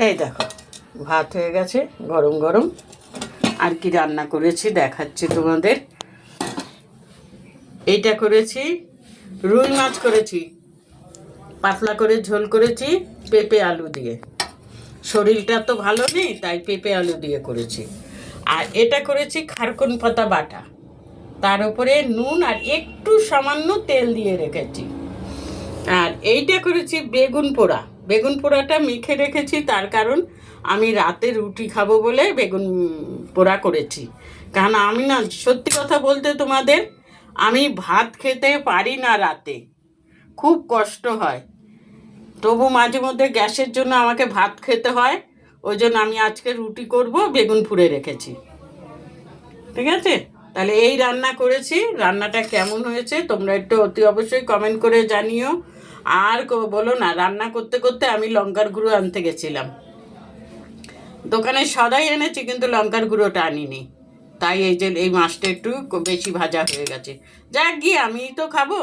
এই দেখো ভাত হয়ে গেছে গরম গরম। আর কি রান্না করেছি দেখাচ্ছি তোমাদের। এইটা করেছি, রুই মাছ করেছি, পাতলা করে ঝোল করেছি পেঁপে আলু দিয়ে। শরীরটা তো ভালো নেই, তাই পেঁপে আলু দিয়ে করেছি। আর এটা করেছি খারকুন পাতা বাটা, তার উপরে নুন আর একটু সামান্য তেল দিয়ে রেখেছি। আর এইটা করেছি বেগুন পোড়া। বেগুন পোড়াটা মেখে রেখেছি, তার কারণ আমি রাতে রুটি খাবো বলে বেগুন পোড়া করেছি। কারণ আমি না, সত্যি কথা বলতে তোমাদের, আমি ভাত খেতে পারি না রাতে, খুব কষ্ট হয়। তবু মাঝে মধ্যে গ্যাসের জন্য আমাকে ভাত খেতে হয়। ওই জন্য আমি আজকে রুটি করব, বেগুন পুড়ে রেখেছি। ঠিক আছে, তাহলে এই রান্না করেছি। রান্নাটা কেমন হয়েছে তোমরা একটু অতি অবশ্যই কমেন্ট করে জানিও। আর বলো না, রান্না করতে করতে আমি লঙ্কার গুঁড়ো আনতে গেছিলাম। দোকানে সদাই এনেছি, কিন্তু লঙ্কার গুঁড়োটা আনিনি। তাই এই যে এই মাছটা একটু বেশি ভাজা হয়ে গেছে। যাক গিয়ে আমি তো খাবো,